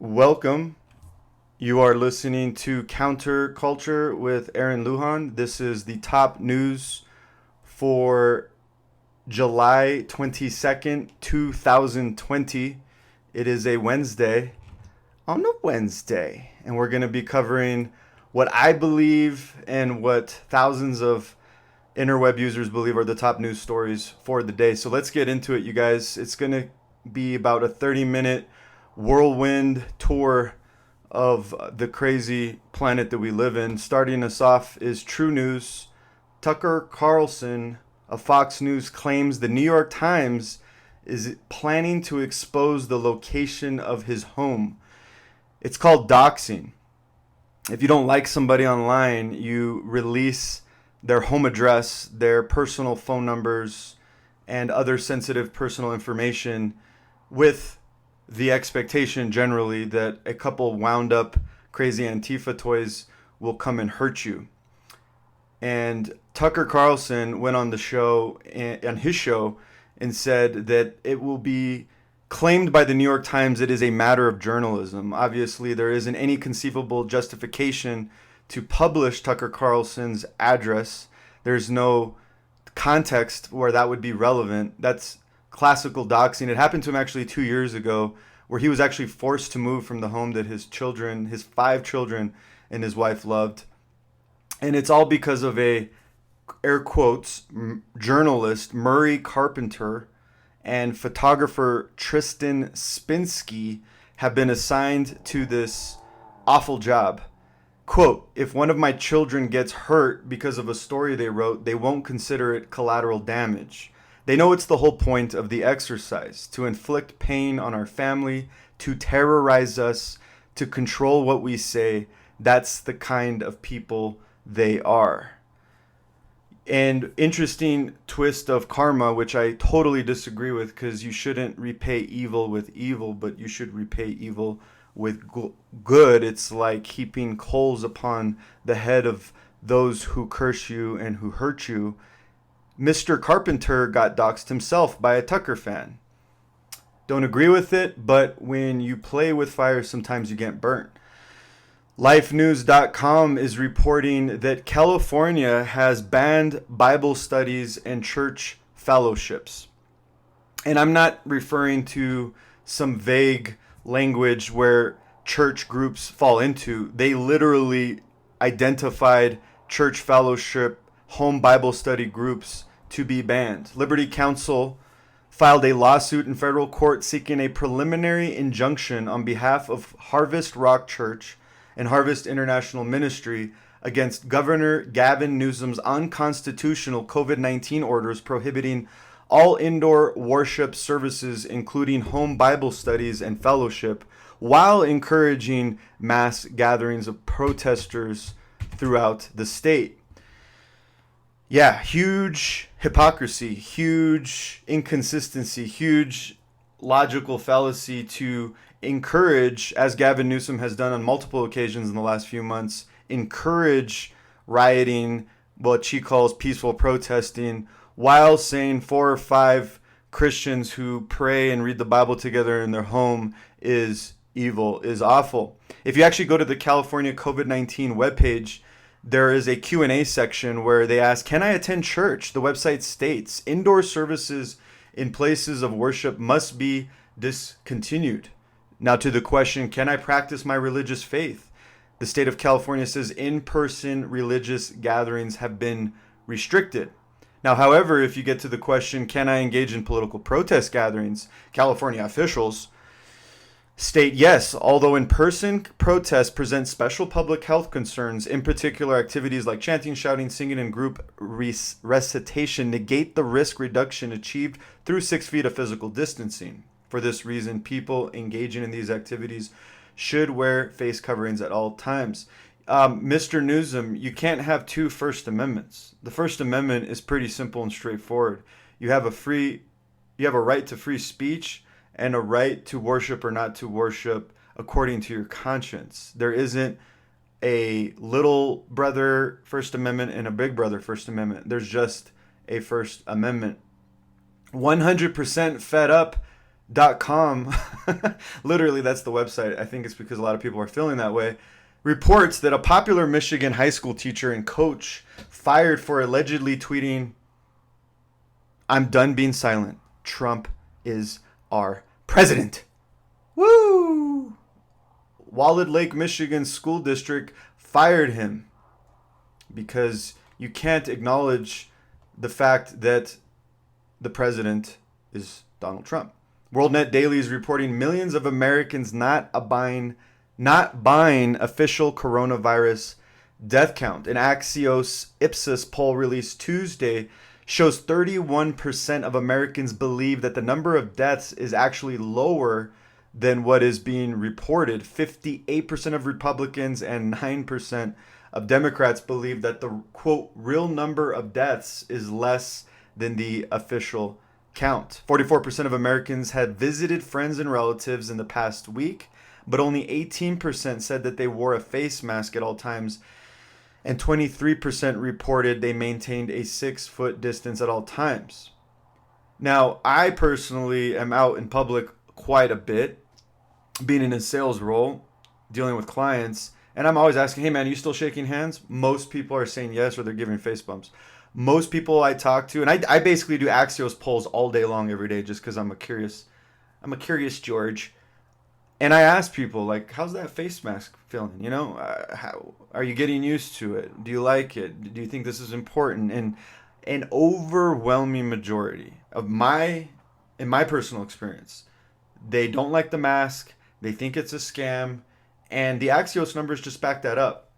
Welcome. You are listening to Counterculture with Aaron Lujan. This is the top news for July 22nd, 2020. It is a Wednesday. On a Wednesday. And we're going to be covering what I believe and what thousands of interweb users believe are the top news stories for the day. So let's get into it, you guys. It's going to be about a 30-minute whirlwind tour of the crazy planet that we live in. Starting us off is True News. Tucker Carlson of Fox News claims the New York Times is planning to expose the location of his home. It's called doxing. If you don't like somebody online, you release their home address, their personal phone numbers, and other sensitive personal information with the expectation generally that a couple wound up crazy Antifa toys will come and hurt you. And Tucker Carlson went on his show and said that it will be claimed by the New York Times it is a matter of journalism. Obviously, there isn't any conceivable justification to publish Tucker Carlson's address. There's no context where that would be relevant. That's classical doxing. It happened to him actually 2 years ago, where he was actually forced to move from the home that his 5 children, and his wife loved. And it's all because of a, air quotes, journalist, Murray Carpenter, and photographer Tristan Spinsky have been assigned to this awful job. Quote, if one of my children gets hurt because of a story they wrote, they won't consider it collateral damage. They know it's the whole point of the exercise, to inflict pain on our family, to terrorize us, to control what we say. That's the kind of people they are. And interesting twist of karma, which I totally disagree with, because you shouldn't repay evil with evil, but you should repay evil with good. It's like heaping coals upon the head of those who curse you and who hurt you. Mr. Carpenter got doxxed himself by a Tucker fan. Don't agree with it, but when you play with fire, sometimes you get burnt. LifeNews.com is reporting that California has banned Bible studies and church fellowships. And I'm not referring to some vague language where church groups fall into. They literally identified church fellowship, home Bible study groups to be banned. Liberty Counsel filed a lawsuit in federal court seeking a preliminary injunction on behalf of Harvest Rock Church and Harvest International Ministry against Governor Gavin Newsom's unconstitutional COVID-19 orders prohibiting all indoor worship services, including home Bible studies and fellowship, while encouraging mass gatherings of protesters throughout the state. Yeah, huge hypocrisy, huge inconsistency, huge logical fallacy to encourage, as Gavin Newsom has done on multiple occasions in the last few months, encourage rioting, what she calls peaceful protesting, while saying 4 or 5 Christians who pray and read the Bible together in their home is evil, is awful. If you actually go to the California COVID-19 webpage, there is a Q&A section where they ask, can I attend church? The website states, indoor services in places of worship must be discontinued. Now to the question, can I practice my religious faith? The state of California says in-person religious gatherings have been restricted. Now, however, if you get to the question, can I engage in political protest gatherings? California officials state yes, although in-person protests present special public health concerns, in particular activities like chanting, shouting, singing, and group recitation negate the risk reduction achieved through 6 feet of physical distancing. For this reason, people engaging in these activities should wear face coverings at all times. Mr. Newsom, you can't have 2 First Amendments. The First Amendment is pretty simple and straightforward. You have a right to free speech and a right to worship or not to worship according to your conscience. There isn't a little brother First Amendment and a big brother First Amendment. There's just a First Amendment. 100% fed up com, literally that's the website. I think it's because a lot of people are feeling that way. Reports that a popular Michigan high school teacher and coach fired for allegedly tweeting, "I'm done being silent. Trump is our president." Woo! Wallet Lake, Michigan School District fired him because you can't acknowledge the fact that the president is Donald Trump. WorldNet Daily is reporting millions of Americans not buying official coronavirus death count. An Axios Ipsos poll released Tuesday shows 31% of Americans believe that the number of deaths is actually lower than what is being reported. 58% of Republicans and 9% of Democrats believe that the, quote, real number of deaths is less than the official count. 44% of Americans had visited friends and relatives in the past week, but only 18% said that they wore a face mask at all times, and 23% reported they maintained a 6-foot distance at all times. Now, I personally am out in public quite a bit, being in a sales role, dealing with clients, and I'm always asking, hey man, are you still shaking hands? Most people are saying yes, or they're giving face bumps. Most people I talk to, and I basically do Axios polls all day long every day just because I'm a curious George. And I ask people, like, how's that face mask feeling? You know, how are you getting used to it? Do you like it? Do you think this is important? And an overwhelming majority of in my personal experience, they don't like the mask. They think it's a scam. And the Axios numbers just back that up.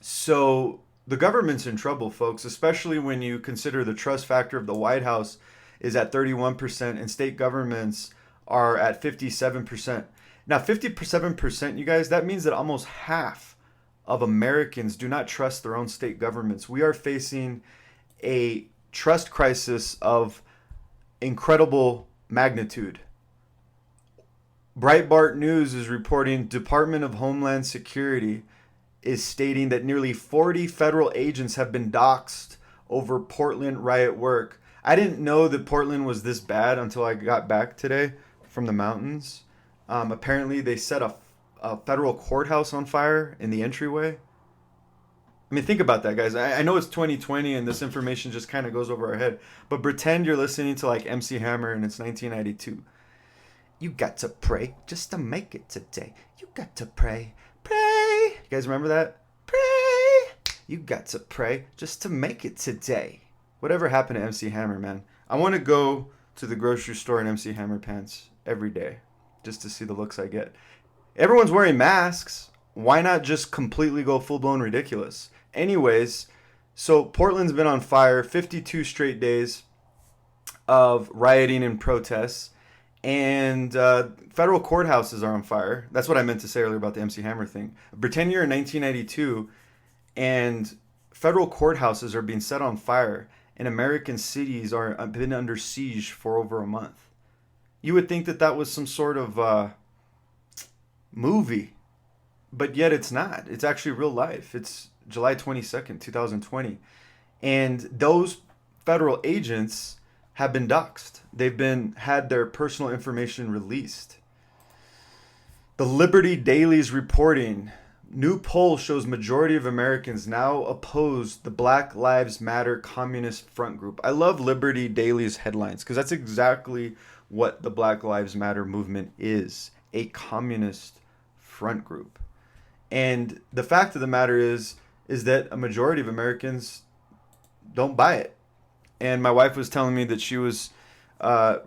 So the government's in trouble, folks, especially when you consider the trust factor of the White House is at 31% and state governments are at 57%. Now, 57%, you guys, that means that almost half of Americans do not trust their own state governments. We are facing a trust crisis of incredible magnitude. Breitbart News is reporting Department of Homeland Security is stating that nearly 40 federal agents have been doxxed over Portland riot work. I didn't know that Portland was this bad until I got back today from the mountains. Apparently, they set a federal courthouse on fire in the entryway. I mean, think about that, guys. I know it's 2020 and this information just kind of goes over our head, but pretend you're listening to like MC Hammer and it's 1992. You got to pray just to make it today. You got to pray. Pray. You guys remember that? Pray. You got to pray just to make it today. Whatever happened to MC Hammer, man? I want to go to the grocery store in MC Hammer pants every day just to see the looks I get. Everyone's wearing masks. Why not just completely go full-blown ridiculous? Anyways, so Portland's been on fire 52 straight days of rioting and protests. And federal courthouses are on fire. That's what I meant to say earlier about the MC Hammer thing. Pretend you're in 1992 and federal courthouses are being set on fire and American cities are been under siege for over a month. You would think that that was some sort of movie, but yet it's not. It's actually real life. It's July 22nd, 2020. And those federal agents have been doxxed. They've had their personal information released. The Liberty Daily's reporting, new poll shows majority of Americans now oppose the Black Lives Matter Communist Front Group. I love Liberty Daily's headlines because that's exactly what the Black Lives Matter movement is, a communist front group. And the fact of the matter is that a majority of Americans don't buy it. And my wife was telling me that she was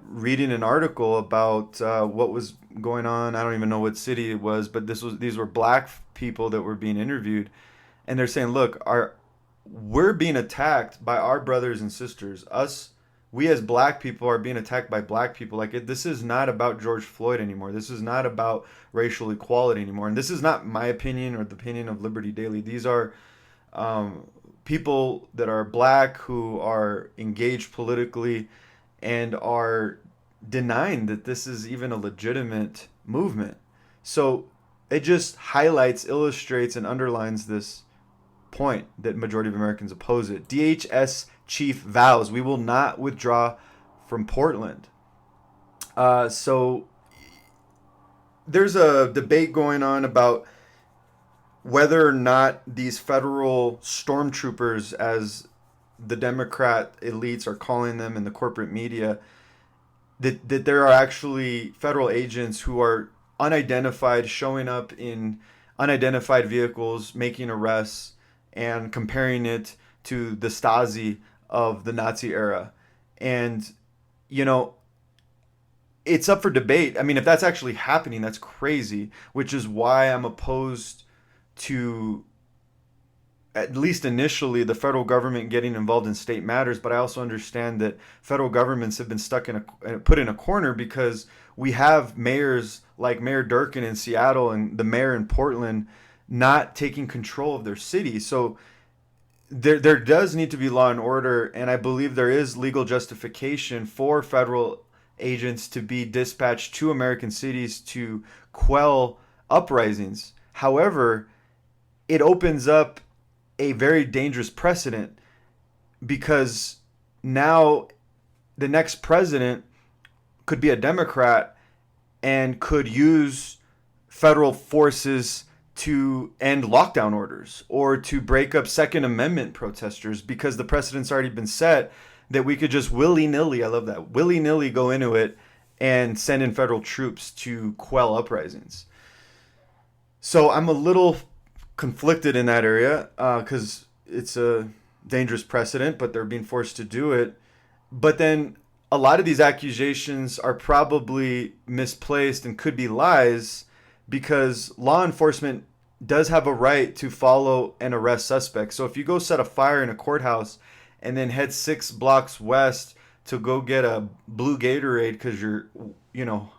reading an article about what was going on. I don't even know what city it was, but these were black people that were being interviewed, and they're saying, "Look, we're being attacked by our brothers and sisters. We as black people are being attacked by black people. This is not about George Floyd anymore. This is not about racial equality anymore. And this is not my opinion or the opinion of Liberty Daily. These are people that are black who are engaged politically and are denying that this is even a legitimate movement." So it just highlights, illustrates, and underlines this point that majority of Americans oppose it. DHS chief vows, "We will not withdraw from Portland." So there's a debate going on about whether or not these federal stormtroopers, as the Democrat elites are calling them in the corporate media, that there are actually federal agents who are unidentified showing up in unidentified vehicles, making arrests, and comparing it to the Stasi of the Nazi era. And, you know, it's up for debate. I mean, if that's actually happening, that's crazy, which is why I'm opposed to, at least initially, the federal government getting involved in state matters. But I also understand that federal governments have been stuck in put in a corner because we have mayors like Mayor Durkin in Seattle and the mayor in Portland not taking control of their city. So there does need to be law and order, and I believe there is legal justification for federal agents to be dispatched to American cities to quell uprisings. However, it opens up a very dangerous precedent because now the next president could be a Democrat and could use federal forces to end lockdown orders or to break up Second Amendment protesters because the precedent's already been set that we could just willy-nilly, I love that, willy-nilly go into it and send in federal troops to quell uprisings. So I'm a little conflicted in that area because it's a dangerous precedent, but they're being forced to do it. But then a lot of these accusations are probably misplaced and could be lies because law enforcement does have a right to follow and arrest suspects. So if you go set a fire in a courthouse and then head 6 blocks west to go get a blue Gatorade because you're,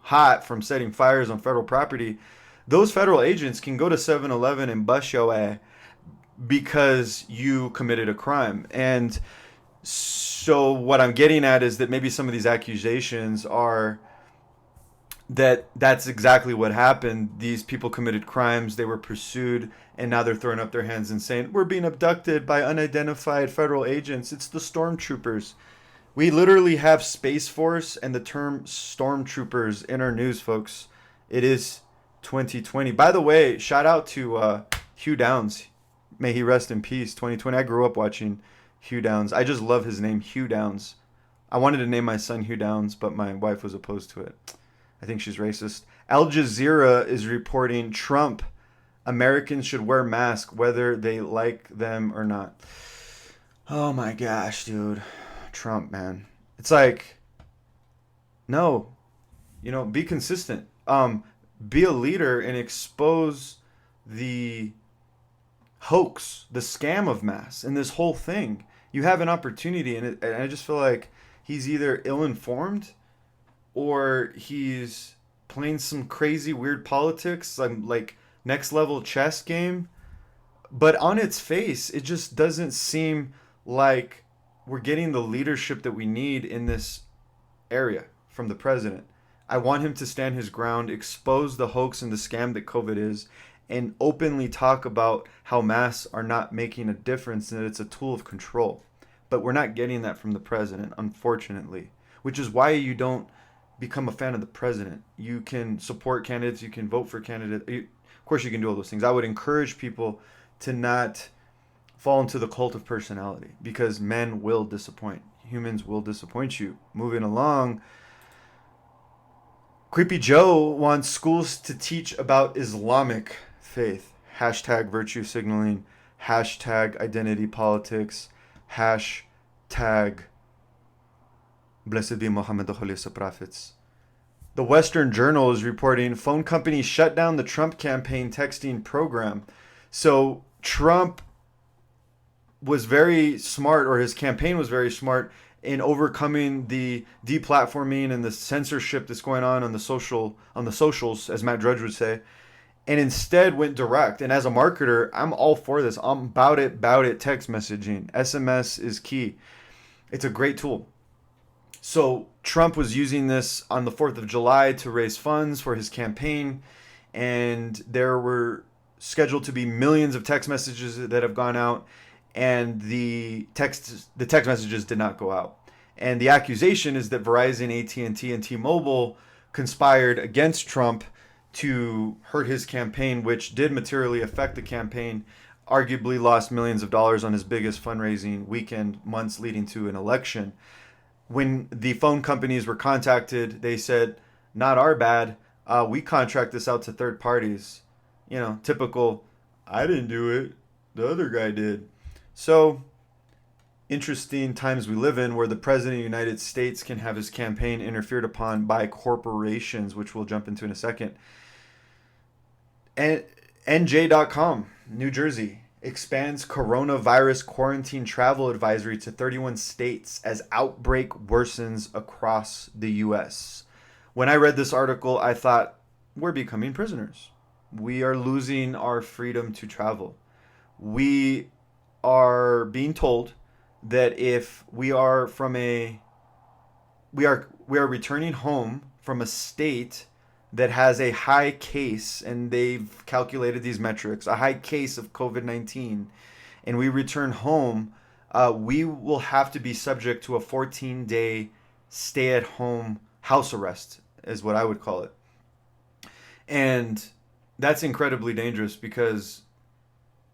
hot from setting fires on federal property, those federal agents can go to 7-Eleven and bust your ass because you committed a crime. And so what I'm getting at is that maybe some of these accusations are that's exactly what happened. These people committed crimes, they were pursued, and now they're throwing up their hands and saying, we're being abducted by unidentified federal agents. It's the stormtroopers. We literally have Space Force and the term stormtroopers in our news, folks. It is 2020. By the way, shout out to Hugh Downs. May he rest in peace. 2020. I grew up watching Hugh Downs. I just love his name, Hugh Downs. I wanted to name my son Hugh Downs, but my wife was opposed to it. I think she's racist. Al Jazeera is reporting Trump, Americans should wear masks whether they like them or not. Oh my gosh, dude. Trump, man. It's like, no, be consistent. Be a leader and expose the hoax, the scam of masks and this whole thing. You have an opportunity, and I just feel like he's either ill-informed or he's playing some crazy weird politics, like next level chess game. But on its face, it just doesn't seem like we're getting the leadership that we need in this area from the president. I want him to stand his ground, expose the hoax and the scam that COVID is, and openly talk about how masks are not making a difference and that it's a tool of control. But we're not getting that from the president, unfortunately, which is why you don't become a fan of the president. You can support candidates, you can vote for candidates. Of course, you can do all those things. I would encourage people to not fall into the cult of personality because men will disappoint. Humans will disappoint you. Moving along, Creepy Joe wants schools to teach about Islamic faith. Hashtag virtue signaling. Hashtag identity politics. Hashtag blessed be Muhammad, the holiest of prophets. The Western Journal is reporting phone companies shut down the Trump campaign texting program. So Trump was very smart, or his campaign was very smart, in overcoming the deplatforming and the censorship that's going on the socials, as Matt Drudge would say, and instead went direct. And as a marketer, I'm all for this. I'm about it text messaging. SMS is key. It's a great tool. So Trump was using this on the 4th of July to raise funds for his campaign, and there were scheduled to be millions of text messages that have gone out, and the text messages did not go out. And the accusation is that Verizon, AT&T, and T-Mobile conspired against Trump to hurt his campaign, which did materially affect the campaign, arguably lost millions of dollars on his biggest fundraising weekend, months leading to an election. When the phone companies were contacted, they said, not our bad. We contract this out to third parties. You know, typical, I didn't do it. The other guy did. So, interesting times we live in where the President of the United States can have his campaign interfered upon by corporations, which we'll jump into in a second. And NJ.com, New Jersey, expands coronavirus quarantine travel advisory to 31 states as outbreak worsens across the U.S. When I read this article, I thought, we're becoming prisoners. We are losing our freedom to travel. We are being told that if we are returning home from a state that has a high case, and they've calculated these metrics, a high case of COVID-19, and we return home, we will have to be subject to a 14-day stay-at-home house arrest, is what I would call it. And that's incredibly dangerous because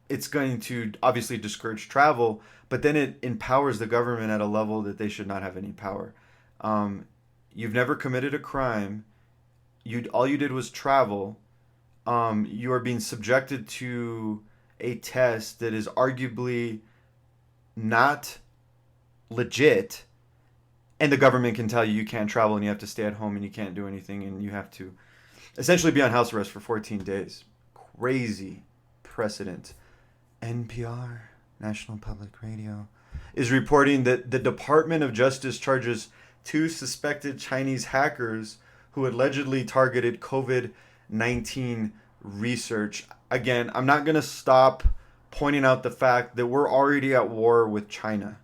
it's going to obviously discourage travel, but then it empowers the government at a level that they should not have any power. You've never committed a crime. All you did was travel. You are being subjected to a test that is arguably not legit, and the government can tell you you can't travel and you have to stay at home and you can't do anything and you have to essentially be on house arrest for 14 days. Crazy precedent. NPR, National Public Radio, is reporting that the Department of Justice charges 2 suspected Chinese hackers who allegedly targeted COVID-19 research. Again, I'm not going to stop pointing out the fact that we're already at war with China.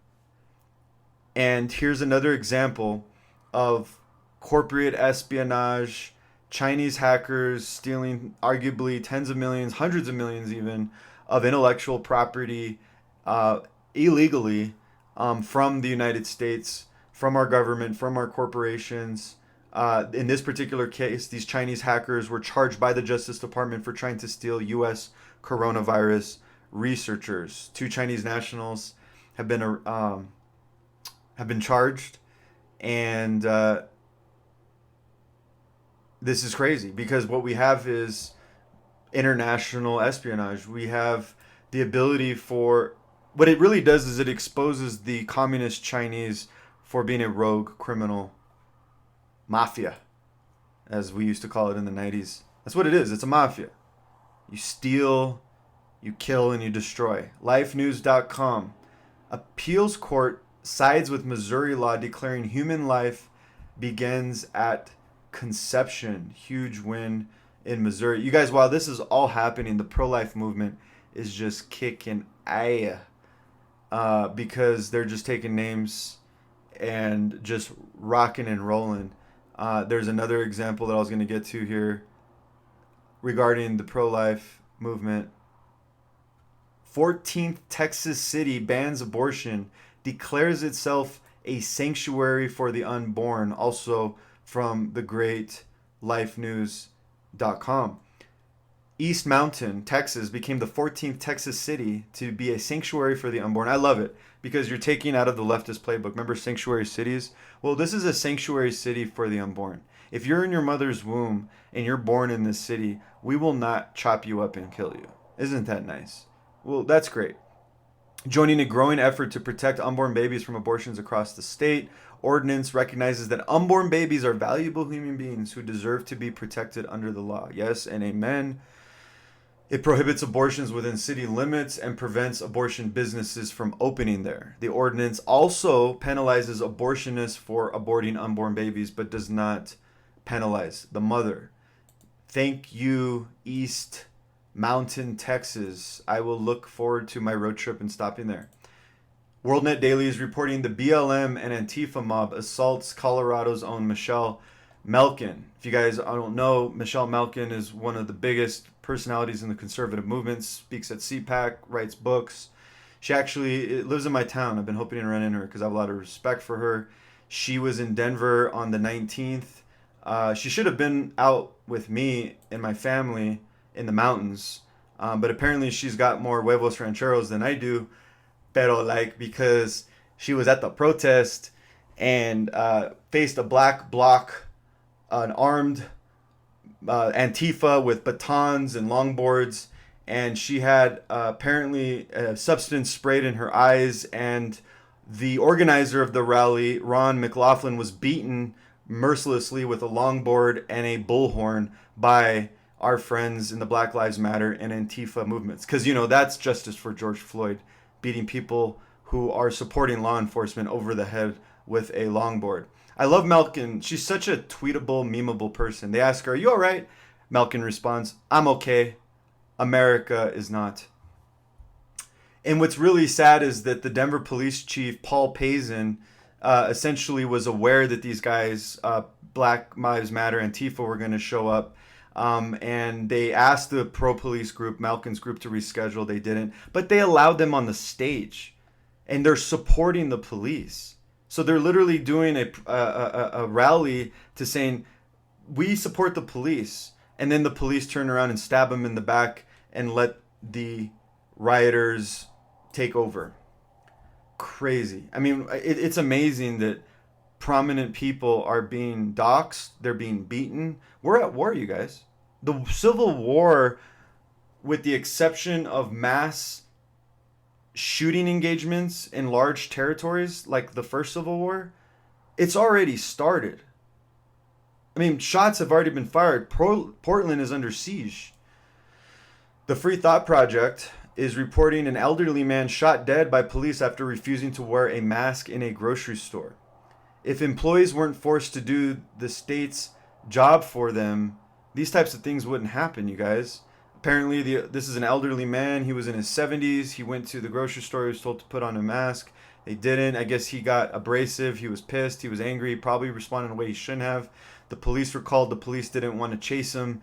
And here's another example of corporate espionage, Chinese hackers stealing arguably tens of millions, hundreds of millions even, of intellectual property illegally from the United States, from our government, from our corporations. In this particular case, these Chinese hackers were charged by the Justice Department for trying to steal U.S. coronavirus researchers. 2 Chinese nationals have been charged, and this is crazy because what we have is international espionage. We have the ability for what it really does is it exposes the communist Chinese for being a rogue criminal mafia, as we used to call it in the 90s. That's what it is. It's a mafia. You steal, you kill, and you destroy. LifeNews.com. Appeals court sides with Missouri law declaring human life begins at conception. Huge win in Missouri. You guys, while this is all happening, the pro-life movement is just kicking ass because they're just taking names and just rocking and rolling. There's another example that I was going to get to here regarding the pro-life movement. 14th Texas city bans abortion, declares itself a sanctuary for the unborn, also from the great lifenews.com. East Mountain, Texas, became the 14th Texas city to be a sanctuary for the unborn. I love it because you're taking out of the leftist playbook. Remember sanctuary cities? Well, this is a sanctuary city for the unborn. If you're in your mother's womb and you're born in this city, we will not chop you up and kill you. Isn't that nice? Well, that's great. Joining a growing effort to protect unborn babies from abortions across the state, ordinance recognizes that unborn babies are valuable human beings who deserve to be protected under the law. Yes and amen. It prohibits abortions within city limits and prevents abortion businesses from opening there. The ordinance also penalizes abortionists for aborting unborn babies, but does not penalize the mother. Thank you, East Mountain, Texas. I will look forward to my road trip and stopping there. WorldNet Daily is reporting the BLM and Antifa mob assaults Colorado's own Michelle Malkin. If you guys don't know, Michelle Malkin is one of the biggest personalities in the conservative movement, speaks at CPAC, writes books. She actually lives in my town. I've been hoping to run into her because I have a lot of respect for her. She was in Denver on the 19th. She should have been out with me and my family in the mountains. But apparently she's got more huevos rancheros than I do. Pero like because she was at the protest and faced a black bloc, an armed Antifa with batons and longboards, and she had apparently a substance sprayed in her eyes. And the organizer of the rally, Ron McLaughlin, was beaten mercilessly with a longboard and a bullhorn by our friends in the Black Lives Matter and Antifa movements. Because, that's justice for George Floyd, beating people who are supporting law enforcement over the head with a longboard. I love Malkin. She's such a tweetable, memeable person. They ask her, "Are you all right?" Malkin responds, "I'm okay. America is not." And what's really sad is that the Denver police chief, Paul Pazin, essentially was aware that these guys, Black Lives Matter, Antifa, were going to show up. And they asked the pro-police group, Malkin's group, to reschedule. They didn't. But they allowed them on the stage. And they're supporting the police. So they're literally doing a rally to saying, we support the police. And then the police turn around and stab them in the back and let the rioters take over. Crazy. I mean, it's amazing that prominent people are being doxxed. They're being beaten. We're at war, you guys. The Civil War, with the exception of mass shooting engagements in large territories like the first Civil War, it's already started. I mean, shots have already been fired. Portland is under siege. The Free Thought Project is reporting an elderly man shot dead by police after refusing to wear a mask in a grocery store. If employees weren't forced to do the state's job for them, these types of things wouldn't happen, you guys. Apparently, this is an elderly man. He was in his 70s. He went to the grocery store. He was told to put on a mask. They didn't. I guess he got abrasive. He was pissed. He was angry. He probably responded in a way he shouldn't have. The police were called. The police didn't want to chase him.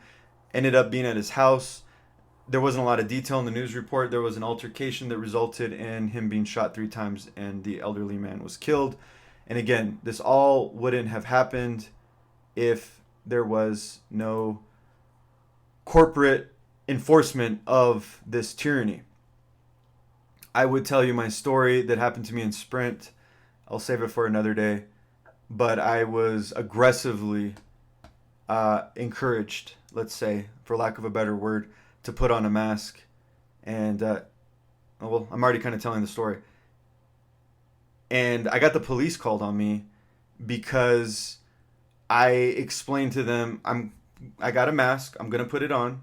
Ended up being at his house. There wasn't a lot of detail in the news report. There was an altercation that resulted in him being shot 3 times, and the elderly man was killed. And again, this all wouldn't have happened if there was no corporate enforcement of this tyranny. I would tell you my story that happened to me in Sprint. I'll save it for another day. But I was aggressively encouraged, let's say, for lack of a better word, to put on a mask. And, well, I'm already kind of telling the story. And I got the police called on me because I explained to them, I got a mask. I'm going to put it on.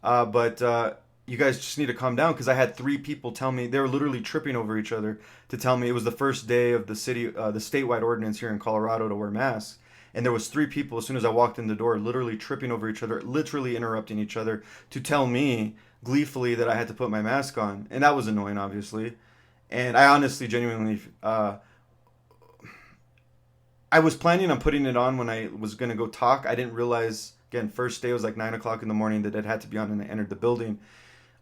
But you guys just need to calm down, because I had 3 people tell me, they were literally tripping over each other to tell me it was the first day of the statewide ordinance here in Colorado to wear masks. And there was 3 people, as soon as I walked in the door, literally tripping over each other, literally interrupting each other to tell me gleefully that I had to put my mask on. And that was annoying, obviously. And I honestly, genuinely, I was planning on putting it on when I was going to go talk. I didn't realize, again, first day was like 9 o'clock in the morning, that it had to be on when I entered the building.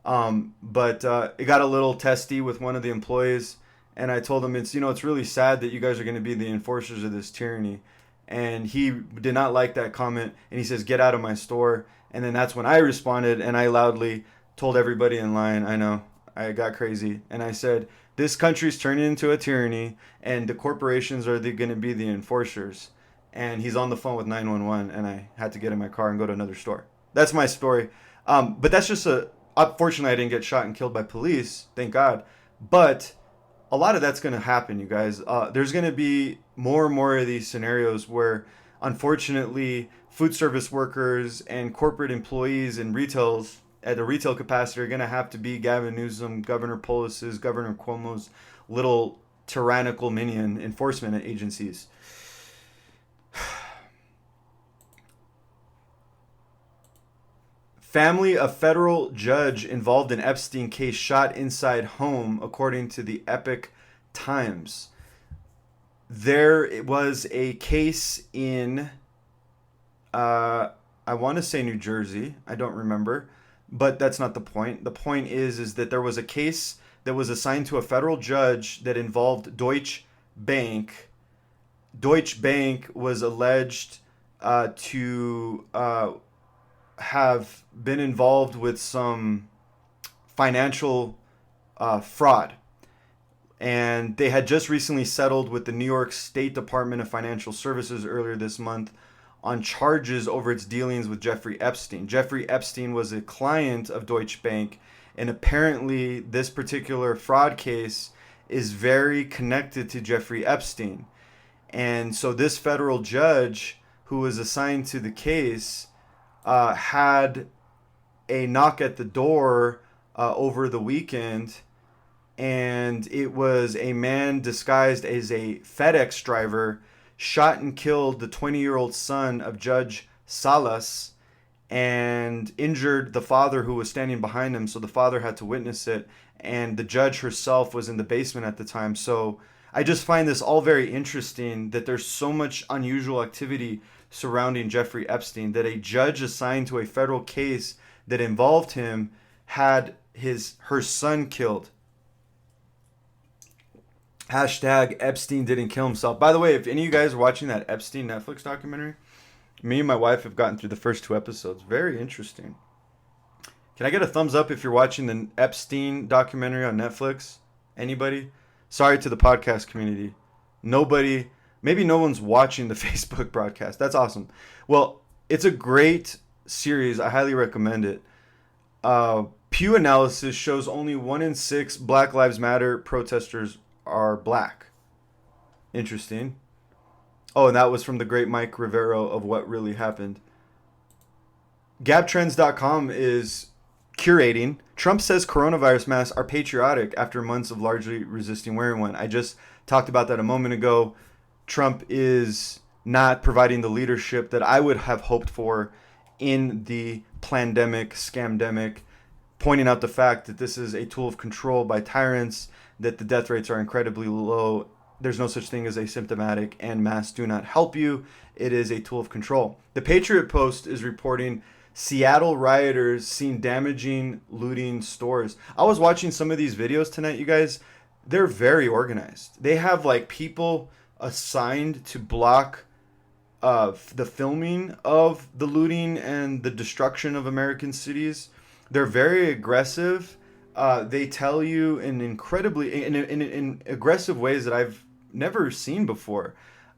But it got a little testy with one of the employees, and I told him, it's really sad that you guys are going to be the enforcers of this tyranny. And he did not like that comment, and he says, "Get out of my store." And then that's when I responded, and I loudly told everybody in line, I know, I got crazy, and I said, this country's turning into a tyranny, and the corporations are going to be the enforcers. And he's on the phone with 911, and I had to get in my car and go to another store. That's my story. But that's just unfortunately, I didn't get shot and killed by police, thank God. But a lot of that's going to happen, you guys. There's going to be more and more of these scenarios where, unfortunately, food service workers and corporate employees and retails at the retail capacity are going to have to be Gavin Newsom, Governor Polis's, Governor Cuomo's little tyrannical minion enforcement agencies. Family of federal judge involved in Epstein case shot inside home, according to the Epic Times. There was a case in, I want to say New Jersey. I don't remember, but that's not the point. The point is that there was a case that was assigned to a federal judge that involved Deutsche Bank Deutsche Bank was alleged to have been involved with some financial fraud. And they had just recently settled with the New York State Department of Financial Services earlier this month on charges over its dealings with Jeffrey Epstein. Jeffrey Epstein was a client of Deutsche Bank, and apparently this particular fraud case is very connected to Jeffrey Epstein. And so this federal judge who was assigned to the case had a knock at the door over the weekend, and it was a man disguised as a FedEx driver shot and killed the 20-year-old son of Judge Salas and injured the father who was standing behind him. So the father had to witness it, and the judge herself was in the basement at the time. So I just find this all very interesting, that there's so much unusual activity surrounding Jeffrey Epstein, that a judge assigned to a federal case that involved him had her son killed. Hashtag Epstein didn't kill himself. By the way, if any of you guys are watching that Epstein Netflix documentary, me and my wife have gotten through the first 2 episodes. Very interesting. Can I get a thumbs up if you're watching the Epstein documentary on Netflix? Anybody? Sorry to the podcast community. Nobody, maybe no one's watching the Facebook broadcast. That's awesome. Well, it's a great series. I highly recommend it. Pew analysis shows only 1 in 6 Black Lives Matter protesters are black. Interesting. Oh, and that was from the great Mike Rivero of What Really Happened. GapTrends.com is curating. Trump says coronavirus masks are patriotic after months of largely resisting wearing one. I just talked about that a moment ago. Trump is not providing the leadership that I would have hoped for in the plandemic, scamdemic, pointing out the fact that this is a tool of control by tyrants, that the death rates are incredibly low. There's no such thing as asymptomatic, and masks do not help you. It is a tool of control. The Patriot Post is reporting Seattle rioters seen damaging, looting stores. I was watching some of these videos tonight, you guys. They're very organized. They have like people assigned to block the filming of the looting and the destruction of American cities. They're very aggressive. They tell you in incredibly in aggressive ways that I've never seen before,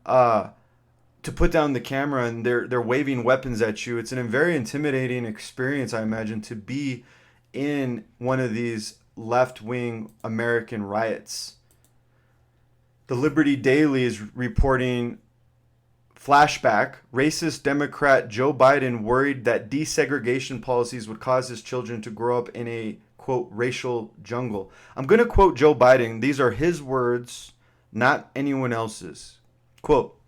to put down the camera, and they're waving weapons at you. It's a very intimidating experience, I imagine, to be in one of these left-wing American riots. The Liberty Daily is reporting flashback. Racist Democrat Joe Biden worried that desegregation policies would cause his children to grow up in a, quote, racial jungle. I'm going to quote Joe Biden. These are his words, not anyone else's. Quote.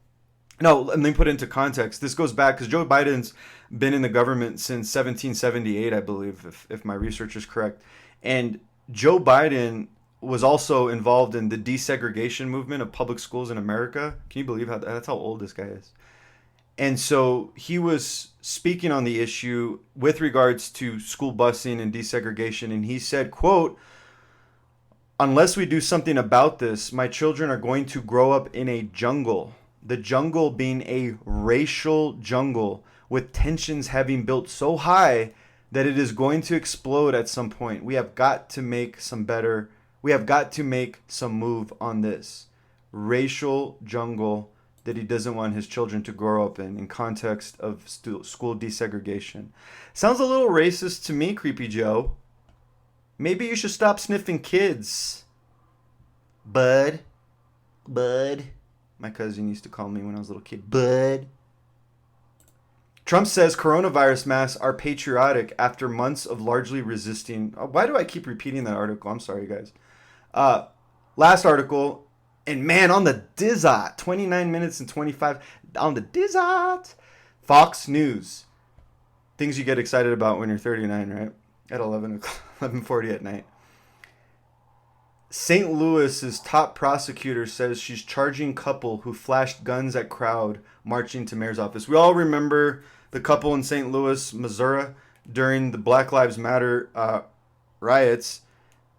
No, let me put it into context. This goes back because Joe Biden's been in the government since 1778, I believe, if my research is correct. And Joe Biden was also involved in the desegregation movement of public schools in America. Can you believe that's how old this guy is? And so he was speaking on the issue with regards to school busing and desegregation. And he said, quote, "Unless we do something about this, my children are going to grow up in a jungle. The jungle being a racial jungle with tensions having built so high that it is going to explode at some point. We have got to make some move on this." Racial jungle that he doesn't want his children to grow up in context of school desegregation. Sounds a little racist to me, Creepy Joe. Maybe you should stop sniffing kids. Bud. My cousin used to call me when I was a little kid. Bud. Trump says coronavirus masks are patriotic after months of largely resisting. Why do I keep repeating that article? I'm sorry, guys. Last article, and man, on the Dizzot, 29 minutes and 25 on the Dizzot. Fox News. Things you get excited about when you're 39, right? At 11:40 at night. St. Louis's top prosecutor says she's charging couple who flashed guns at crowd marching to mayor's office. We all remember the couple in St. Louis, Missouri, during the Black Lives Matter riots.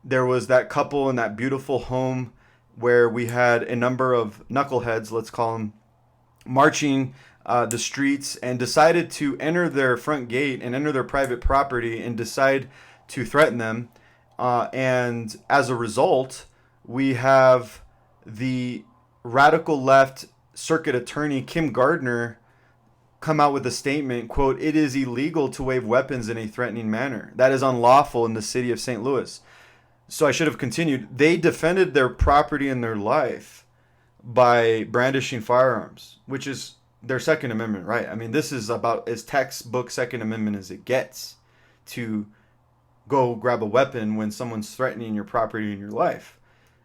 There was that couple in that beautiful home where we had a number of knuckleheads, let's call them, marching the streets and decided to enter their front gate and enter their private property and decide to threaten them. And as a result, we have the radical left circuit attorney, Kim Gardner, come out with a statement, quote, "It is illegal to wave weapons in a threatening manner. That is unlawful in the city of St. Louis." So I should have continued. They defended their property and their life by brandishing firearms, which is their Second Amendment right. I mean, this is about as textbook Second Amendment as it gets, to go grab a weapon when someone's threatening your property and your life.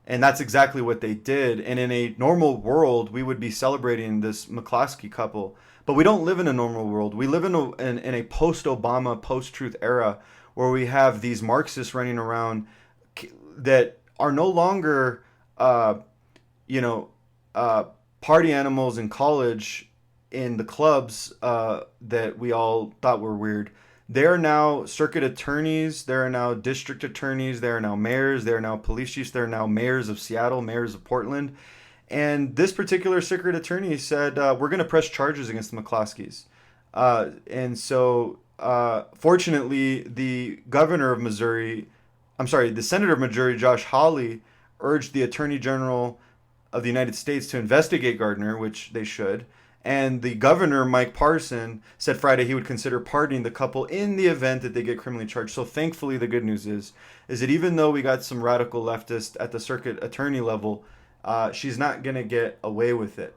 And that's exactly what they did. And in a normal world, we would be celebrating this McCloskey couple. But we don't live in a normal world. We live in a post-Obama, post-truth era where we have these Marxists running around that are no longer, party animals in college in the clubs that we all thought were weird. They are now circuit attorneys. There are now district attorneys. There are now mayors. There are now police chiefs. There are now mayors of Seattle, mayors of Portland. And this particular circuit attorney said, we're going to press charges against the McCloskeys. Fortunately, the senator of Missouri, Josh Hawley, urged the attorney general of the United States to investigate Gardner, which they should. And the governor, Mike Parson, said Friday he would consider pardoning the couple in the event that they get criminally charged. So thankfully, the good news is that even though we got some radical leftists at the circuit attorney level, she's not going to get away with it.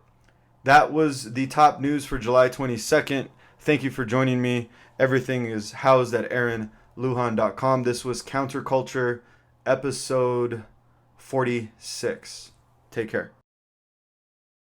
That was the top news for July 22nd. Thank you for joining me. Everything is housed at AaronLujan.com. This was Counterculture, episode 46. Take care.